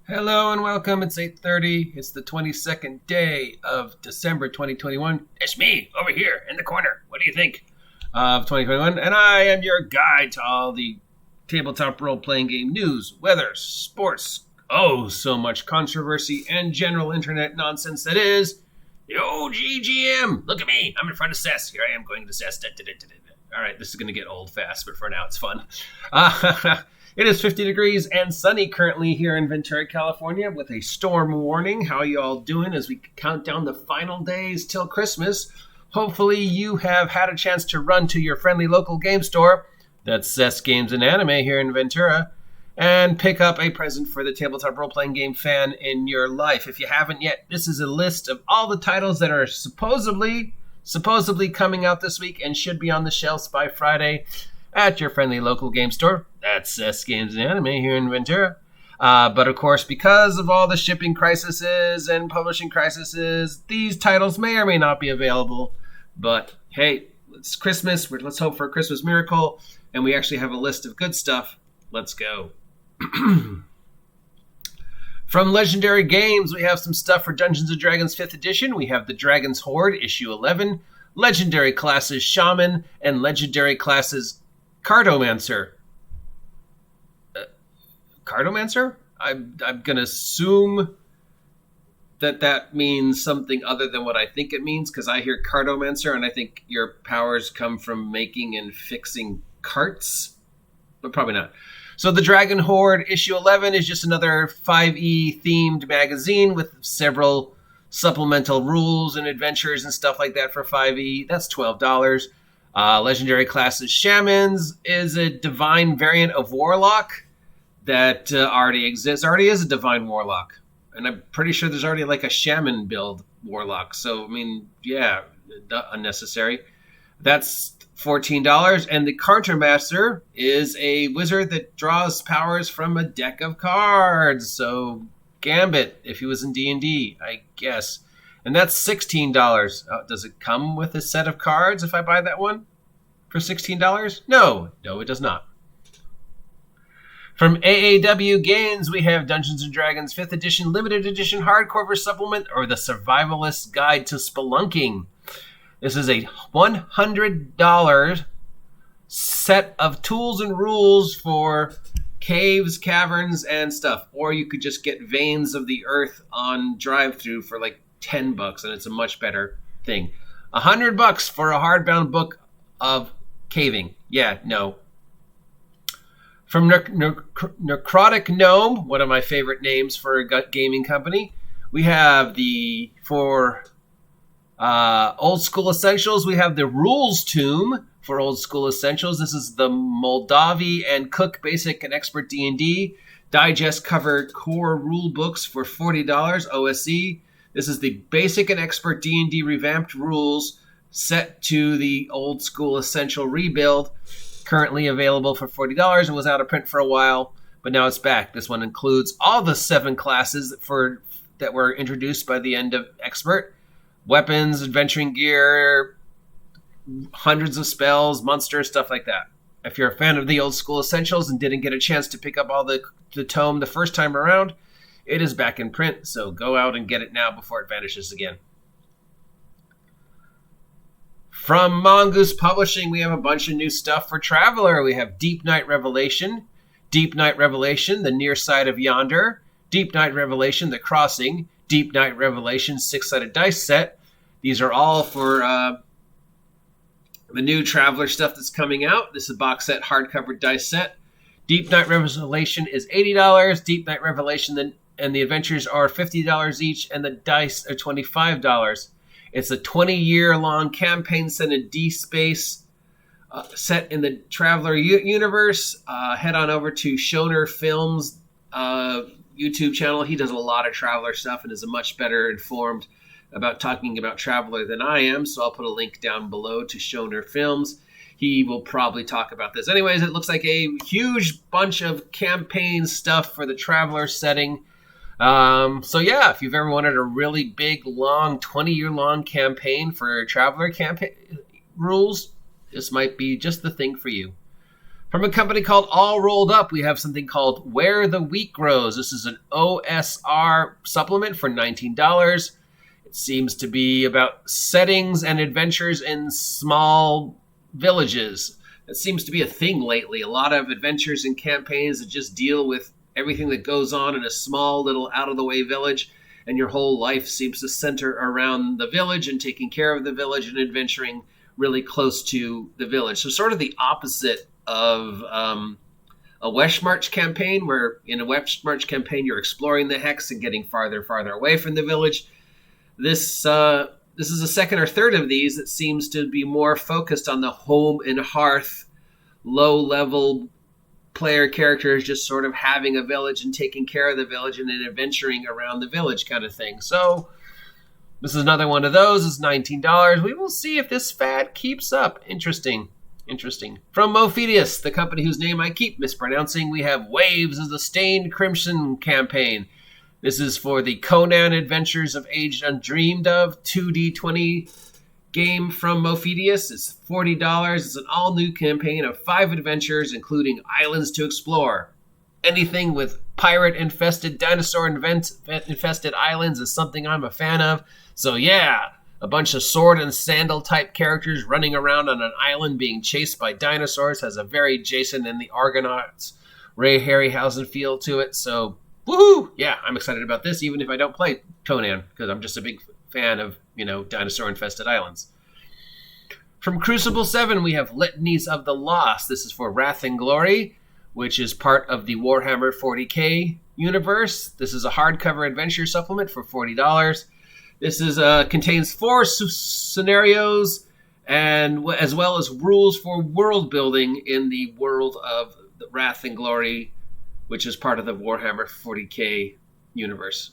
Hello and welcome. It's 8:30. It's the 22nd day of December 2021. It's me over here in the corner. What do you think of 2021? And I am your guide to all the tabletop role-playing game news, weather, sports, oh, so much controversy, and general internet nonsense that is the OGGM. Look at me. I'm in front of Cess. Here I am going to Cess. All right, this is going to get old fast, but for now it's fun. It is 50 degrees and sunny currently here in Ventura, California, with a storm warning. How are you all doing as we count down the final days till Christmas? Hopefully you have had a chance to run to your friendly local game store, that's Cess Games and Anime here in Ventura, and pick up a present for the tabletop role-playing game fan in your life. If you haven't yet, this is a list of all the titles that are supposedly coming out this week and should be on the shelves by Friday at your friendly local game store. That's Cess Games and Anime here in Ventura. But of course, because of all the shipping crises and publishing crises, these titles may or may not be available. But hey, it's Christmas. Let's hope for a Christmas miracle. And we actually have a list of good stuff. Let's go. From Legendary Games, we have some stuff for Dungeons & Dragons 5th edition. We have the Dragon's Horde, issue 11, Legendary Classes Shaman, and Legendary Classes Cartomancer. Cartomancer? I'm going to assume that means something other than what I think it means, because I hear Cartomancer and I think your powers come from making and fixing carts, but probably not. So the Dragon Horde issue 11 is just another 5e themed magazine with several supplemental rules and adventures and stuff like that for 5e. That's $12. Legendary Classes Shamans is a divine variant of Warlock that already exists. Already is a divine Warlock. And I'm pretty sure there's already like a Shaman build Warlock. So, I mean, yeah, unnecessary. That's $14. And the Cartomancer is a wizard that draws powers from a deck of cards. So, Gambit, if he was in D&D, I guess. And that's $16. Does it come with a set of cards if I buy that one for $16? No, it does not. From AAW Games, we have Dungeons & Dragons 5th edition, limited edition hardcover supplement, or the Survivalist Guide to Spelunking. This is a $100 set of tools and rules for caves, caverns, and stuff. Or you could just get Veins of the Earth on drive-thru for like $10, and it's a much better thing. $100 for a hardbound book of caving. Yeah, no. From Necrotic Gnome, one of my favorite names for a gaming company, we have for Old School Essentials, we have the Rules Tome for Old School Essentials. This is the Moldavi and Cook Basic and Expert D&D Digest Cover Core Rule Books for $40 OSE. This is the Basic and Expert D&D Revamped Rules set to the Old School Essential Rebuild. Currently available for $40 and was out of print for a while, but now it's back. This one includes all the 7 classes that were introduced by the end of Expert. Weapons, adventuring gear, hundreds of spells, monsters, stuff like that. If you're a fan of the Old School Essentials and didn't get a chance to pick up all the tome the first time around, it is back in print, so go out and get it now before it vanishes again. From Mongoose Publishing, we have a bunch of new stuff for Traveler. We have Deep Night Revelation, The Near Side of Yonder, Deep Night Revelation, The Crossing, Deep Night Revelation, 6-sided dice set. These are all for the new Traveler stuff that's coming out. This is a box set, hardcover dice set. Deep Night Revelation is $80. Deep Night Revelation and the adventures are $50 each, and the dice are $25. It's a 20-year-long campaign set in D-Space, set in the Traveler universe. Head on over to Shoner Films' YouTube channel. He does a lot of Traveler stuff and is a much better informed about talking about Traveler than I am, so I'll put a link down below to Shoner Films. He will probably talk about this. Anyways, it looks like a huge bunch of campaign stuff for the Traveler setting. So yeah, if you've ever wanted a really big, long, 20-year-long campaign for Traveler campaign rules, this might be just the thing for you. From a company called All Rolled Up, we have something called Where the Wheat Grows. This is an OSR supplement for $19. It seems to be about settings and adventures in small villages. It seems to be a thing lately. A lot of adventures and campaigns that just deal with everything that goes on in a small little out-of-the-way village, and your whole life seems to center around the village and taking care of the village and adventuring really close to the village. So sort of the opposite of a West March campaign, where in a West March campaign you're exploring the hex and getting farther and farther away from the village. This is the second or third of these that seems to be more focused on the home and hearth, low-level player characters just sort of having a village and taking care of the village and then adventuring around the village kind of thing. So this is another one of those. It's $19. We will see if this fad keeps up. Interesting. From Mophedius, the company whose name I keep mispronouncing, we have Waves as the Stained Crimson campaign. This is for the Conan Adventures of Age Undreamed Of 2D20 game from Mophedius. It's $40. It's an all-new campaign of 5 adventures, including islands to explore. Anything with pirate-infested, dinosaur-infested islands is something I'm a fan of. So yeah, a bunch of sword and sandal type characters running around on an island being chased by dinosaurs has a very Jason and the Argonauts, Ray Harryhausen feel to it. So woohoo! Yeah, I'm excited about this, even if I don't play Conan, because I'm just a big fan of, dinosaur-infested islands. From Crucible 7, we have Litanies of the Lost. This is for Wrath and Glory, which is part of the Warhammer 40k universe. This is a hardcover adventure supplement for $40. This is contains 4 scenarios, and as well as rules for world building in the world of the Wrath and Glory, which is part of the Warhammer 40k universe.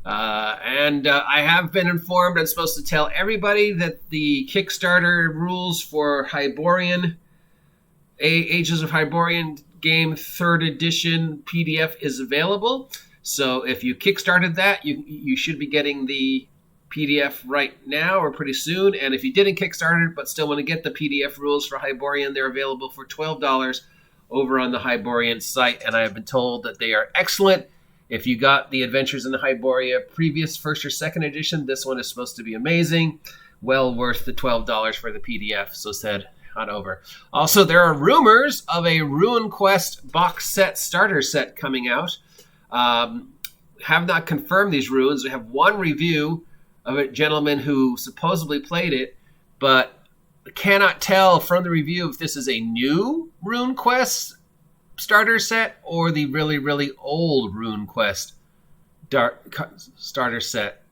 I have been informed I'm supposed to tell everybody that the Kickstarter rules for Hyborian, Ages of Hyborian game 3rd edition PDF is available. So if you kickstarted that, you should be getting the PDF right now or pretty soon. And if you didn't kickstart it but still want to get the PDF rules for Hyborian, they're available for $12 over on the Hyborian site. And I have been told that they are excellent. If you got the Adventures in the Hyboria previous 1st or 2nd edition, this one is supposed to be amazing. Well worth the $12 for the PDF. So said on over. Also, there are rumors of a Ruin Quest box set starter set coming out. Have not confirmed these ruins. We have one review of a gentleman who supposedly played it, but cannot tell from the review if this is a new Ruin Quest starter set or the really, really old Ruin Quest starter set.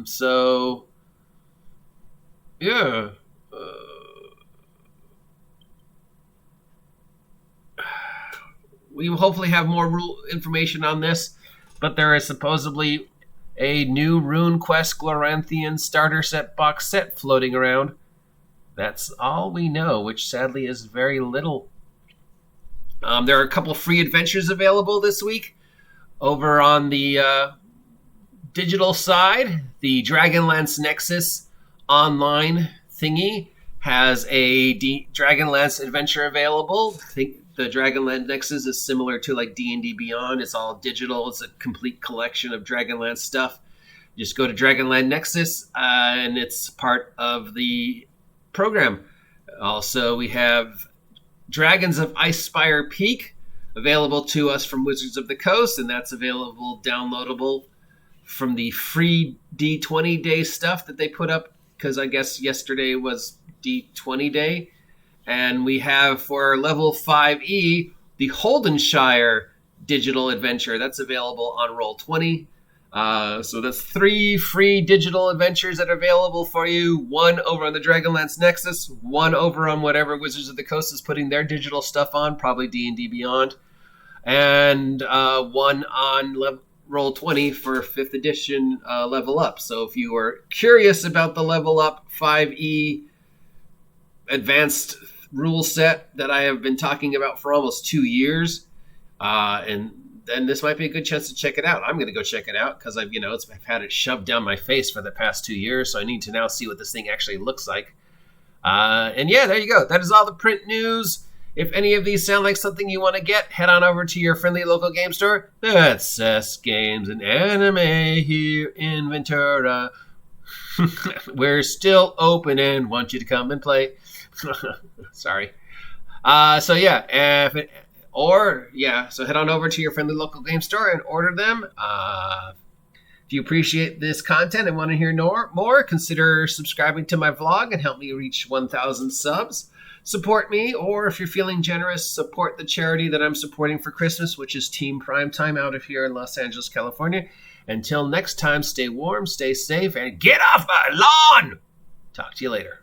So, yeah. We will hopefully have more information on this, but there is supposedly a new Ruin Quest Gloranthian starter set box set floating around. That's all we know, which sadly is very little. There are a couple free adventures available this week. Over on the digital side, the Dragonlance Nexus online thingy has a Dragonlance adventure available. I think the Dragonlance Nexus is similar to like D&D Beyond. It's all digital. It's a complete collection of Dragonlance stuff. Just go to Dragonlance Nexus, and it's part of the program. Also, we have Dragons of Icespire Peak available to us from Wizards of the Coast, and that's available downloadable from the free D20 day stuff that they put up, because I guess yesterday was D20 day. And we have for level 5e the Holden Shire digital adventure that's available on Roll20. So that's 3 free digital adventures that are available for you. One over on the Dragonlance Nexus, one over on whatever Wizards of the Coast is putting their digital stuff on, probably D&D Beyond, and one on Roll20 for 5th edition Level Up. So if you are curious about the Level Up 5e advanced rule set that I have been talking about for almost 2 years, and then this might be a good chance to check it out. I'm going to go check it out because I've had it shoved down my face for the past 2 years, so I need to now see what this thing actually looks like. And yeah, there you go. That is all the print news. If any of these sound like something you want to get, head on over to your friendly local game store. That's S Games and Anime here in Ventura. We're still open and want you to come and play. Sorry. So head on over to your friendly local game store and order them. If you appreciate this content and want to hear more, consider subscribing to my vlog and help me reach 1,000 subs. Support me, or if you're feeling generous, support the charity that I'm supporting for Christmas, which is Team Primetime out of here in Los Angeles, California. Until next time, stay warm, stay safe, and get off my lawn! Talk to you later.